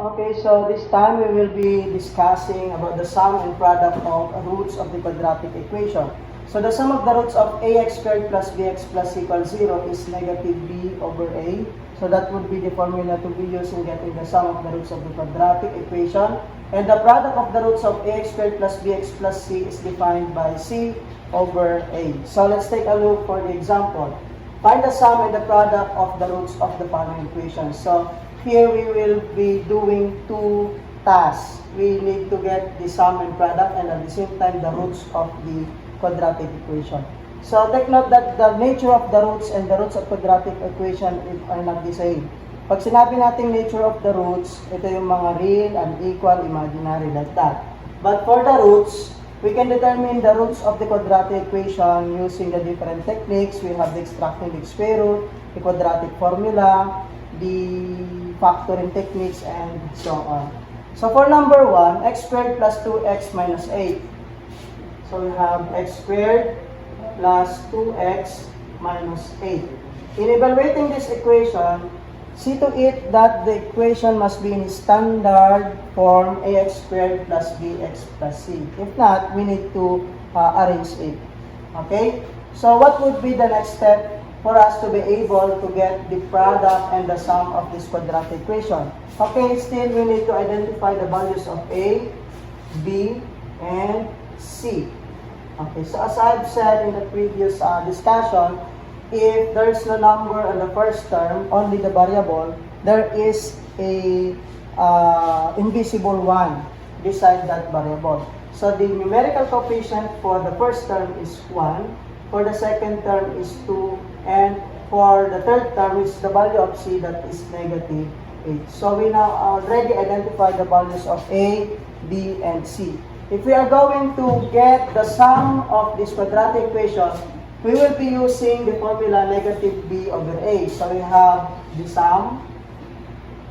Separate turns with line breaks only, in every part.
Okay, so this time we will be discussing about the sum and product of roots of the quadratic equation. So the sum of the roots of ax squared plus bx plus c equals 0 is negative b over a. So that would be the formula to be used in getting the sum of the roots of the quadratic equation. And the product of the roots of ax squared plus bx plus c is defined by c over a. So let's take a look for the example. Find the sum and the product of the roots of the following equations. So here we will be doing two tasks. We need to get the sum and product and at the same time the roots of the quadratic equation. So take note that the nature of the roots and the roots of quadratic equation are not the same. Pag sinabi natin nature of the roots, ito yung mga real, unequal, imaginary, like that. But for the roots, we can determine the roots of the quadratic equation using the different techniques. We have the extracting the square root, the quadratic formula, the factoring techniques, and so on. So for number 1, x squared plus 2x minus 8. So we have x squared plus 2x minus 8. In evaluating this equation, see to it that the equation must be in standard form ax squared plus bx plus c. If not, we need to arrange it. Okay? So what would be the next step for us to be able to get the product and the sum of this quadratic equation? Okay, still we need to identify the values of a, b, and c. Okay, so as I've said in the previous discussion, if there is no number in the first term, only the variable, there is a invisible one beside that variable. So the numerical coefficient for the first term is 1, for the second term is 2, and for the third term is the value of c, that is negative 8. So we now already identified the values of a, b, and c. If we are going to get the sum of this quadratic equation, we will be using the formula negative b over a. So we have the sum,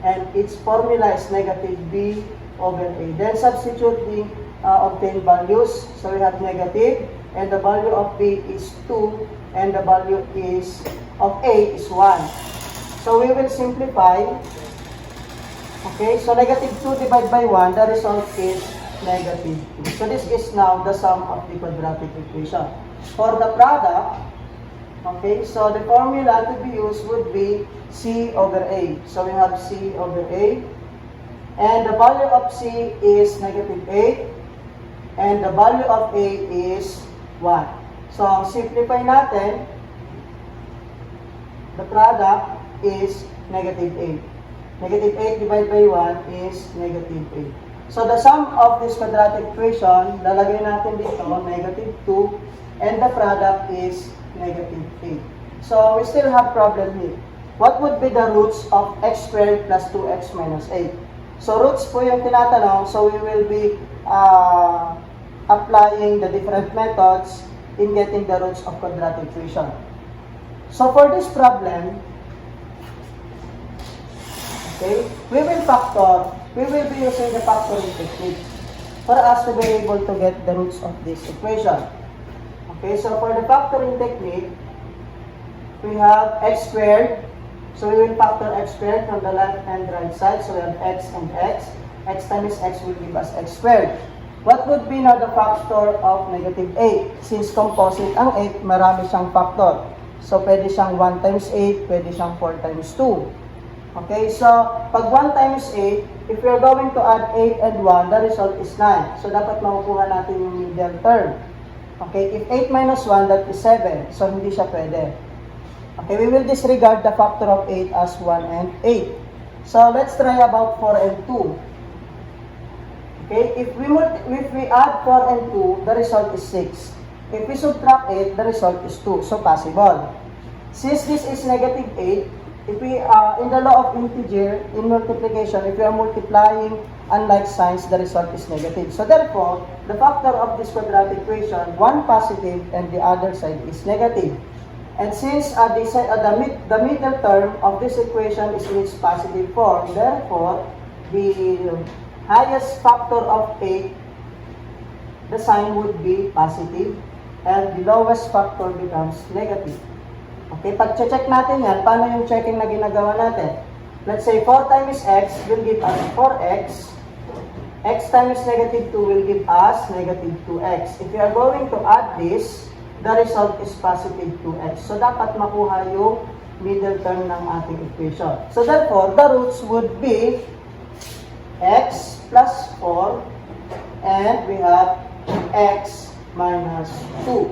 and its formula is negative b over a. Then substitute the obtained values. So we have negative, and the value of b is 2, and the value of a is 1. So we will simplify. Okay, so negative 2 divided by 1, the result is negative 2. So this is now the sum of the quadratic equation. For the product, okay, so the formula to be used would be c over a. So we have c over a, and the value of c is negative 8, and the value of a is 1. So simplify natin, the product is negative 8. Negative 8 divided by 1 is negative 8. So the sum of this quadratic equation, lalagay natin dito, negative 2, and the product is negative 8. So we still have problem here. What would be the roots of x squared plus 2x minus 8? So roots po yung tinatanong, so we will be applying the different methods in getting the roots of quadratic equation. So for this problem, okay, we will be using the factoring technique for us to be able to get the roots of this equation. Okay, so for the factoring technique, we have x squared. So we will factor x squared from the left and right side. So we have x and x. X times x will give us x squared. What would be now the factor of negative 8? Since composite ang 8, marami siyang factor. So pwede siyang 1 times 8, pwede siyang 4 times 2. Okay, so pag 1 times 8, if we are going to add 8 and 1, the result is 9. So dapat makukuha natin yung middle term. Okay, if 8 minus 1, that is 7. So hindi siya pwede. Okay, we will disregard the factor of 8 as 1 and 8. So let's try about 4 and 2. Okay, if we add 4 and 2, the result is 6. If we subtract 8, the result is 2. So possible. Since this is negative 8, if we in the law of integer, in multiplication, if we are multiplying unlike signs, the result is negative. So therefore, the factor of this quadratic equation, one positive and the other side is negative. And since the middle term of this equation is in its positive form, therefore, the highest factor of 8, the sign would be positive, and the lowest factor becomes negative. Okay, pag-check natin yan, paano yung checking na ginagawa natin? let's say 4 times x will give us 4x. X times negative 2 will give us negative 2x. If you are going to add this, the result is positive 2x. So, dapat makuha yung middle term ng ating equation. So, therefore, the roots would be x plus 4 and we have x minus 2.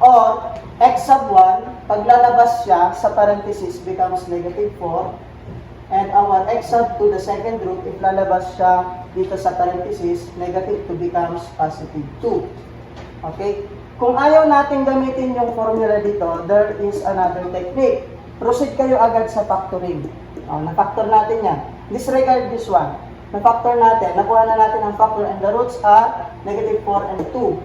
Or, x sub 1, paglalabas siya sa parenthesis becomes negative 4. And our x sub 2, the second root, if lalabas siya dito sa parenthesis, negative 2 becomes positive 2. Okay? Kung ayaw natin gamitin yung formula dito, there is another technique. Proceed kayo agad sa factoring. Na-factor natin yan. Disregard this one. Na-factor natin. Nakuha na natin ang factor and the roots are negative 4 and 2.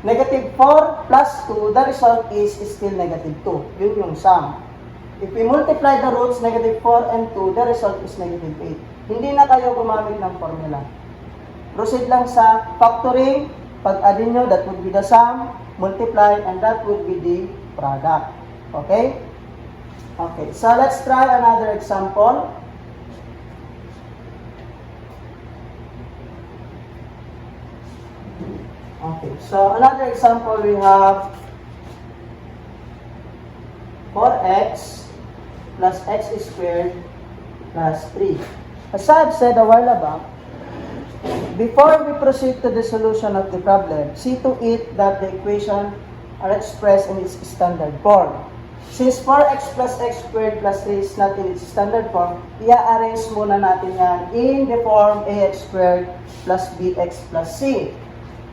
Negative 4 plus 2, the result is still negative 2. Yun yung sum. If we multiply the roots, negative 4 and 2, the result is negative 8. Hindi na kayo gumamit ng formula. Proceed lang sa factoring. Pag-addin nyo, that would be the sum, multiply, and that would be the product. Okay? Okay, so let's try another example. Okay, so another example we have 4x plus x squared plus 3. As I've said a while ago, before we proceed to the solution of the problem, see to it that the equation are expressed in its standard form. Since 4x plus x squared plus 3 is not in its standard form, i-arrange muna natin yan in the form ax squared plus bx plus c.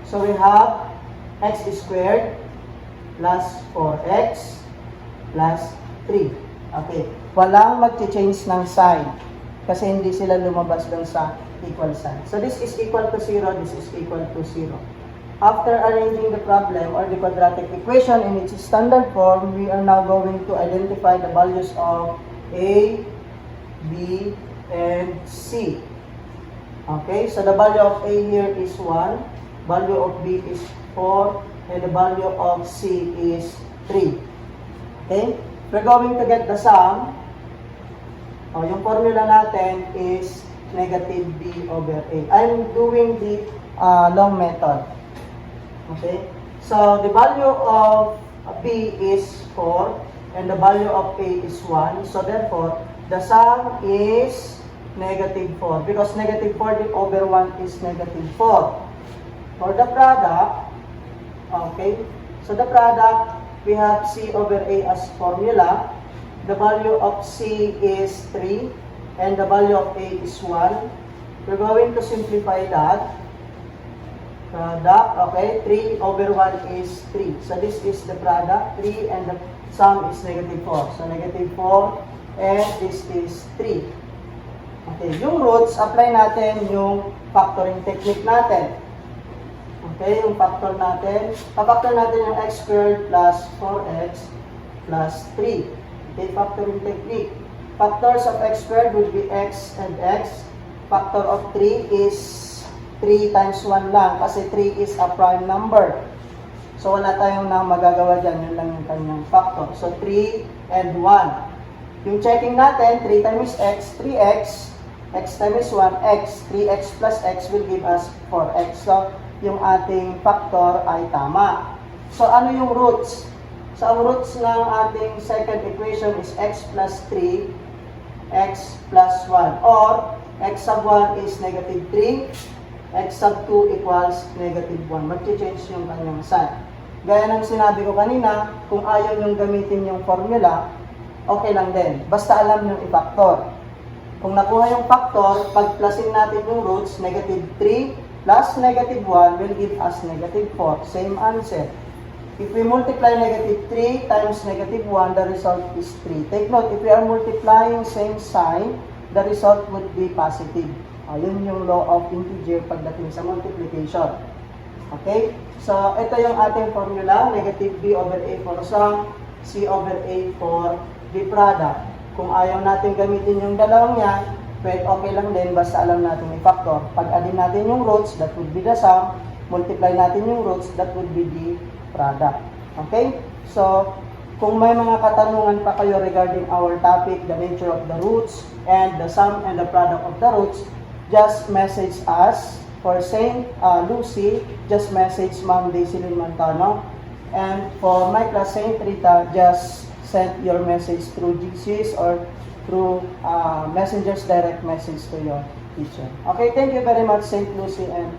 So we have x squared plus 4x plus 3. Okay. Walang mag-change ng sign kasi hindi sila lumabas dun sa equal sign. So this is equal to 0, this is equal to 0. After arranging the problem or the quadratic equation in its standard form, we are now going to identify the values of a, b, and c. Okay, so the value of a here is 1, value of b is 4, and the value of c is 3. Okay, we're going to get the sum. Yung formula natin is negative b over a. I'm doing the long method. Okay, so the value of b is 4 and the value of a is 1. So therefore, the sum is negative 4 because negative 4 over 1 is negative 4. For the product, okay, so the product, we have c over a as formula. The value of c is 3 and the value of a is 1. We're going to simplify that. Product, okay, 3 over 1 is 3. So this is the product, 3 and the sum is negative 4. So negative 4 and this is 3. Okay, yung roots, apply natin yung factoring technique natin. Okay, yung factor natin, pa-factor natin yung x squared plus 4x plus 3. Okay, factoring technique. Factors of x squared will be x and x. Factor of 3 is 3 times 1 lang kasi 3 is a prime number. So wala tayong nang magagawa dyan. Yun lang yung kanyang factor. So 3 and 1. Yung checking natin, 3 times x, 3x. X times 1, x. 3x plus x will give us 4x. So yung ating factor ay tama. So ano yung roots? So, ang roots ng ating second equation is x plus 3, x plus 1. Or, x sub 1 is negative 3, x sub 2 equals negative 1. Mag-change yung kanyang sign. Gaya ng sinabi ko kanina, kung ayaw nyong gamitin yung formula, okay lang din. Basta alam nyong i-factor. Kung nakuha yung factor, pag-plusin natin yung roots, negative 3 plus negative 1 will give us negative 4. Same answer. If we multiply negative 3 times negative 1, the result is 3. Take note, if we are multiplying same sign, the result would be positive. Yun yung law of integer pagdating sa multiplication. Okay? So, ito yung ating formula, negative b over a for sum, c over a for the product. Kung ayaw natin gamitin yung dalawang yan, pwede okay lang din, basta alam natin i-factor. Pag-addin natin yung roots, that would be the sum. Multiply natin yung roots, that would be the product. Okay? So, Kung may mga katanungan pa kayo regarding our topic, the nature of the roots, and the sum and the product of the roots, just message us. For Saint Lucy, just message Ma'am DAISYLYN Montano. And for my class Saint Rita, just send your message through GCs or through Messenger's direct message to your teacher. Okay, thank you very much, Saint Lucy and